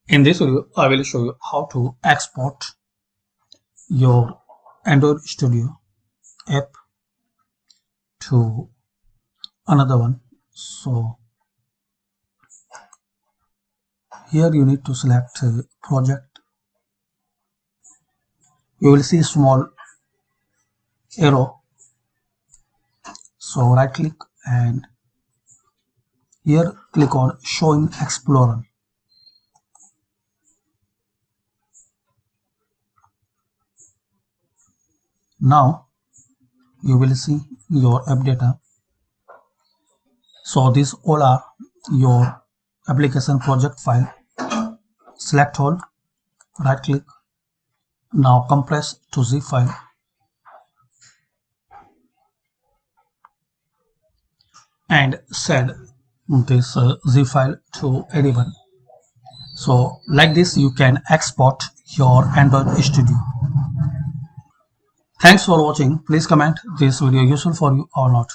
In this video, I will show you how to export your Android Studio app to another one. So here you need to select project. You will see small arrow. So right click and here click on Show in Explorer. Now you will see your app data. So these all are your application project file. Select all, right click, now compress to zip file and send this zip file to anyone. So like this you can export your Android Studio. Thanks for watching. Please comment this video useful for you or not.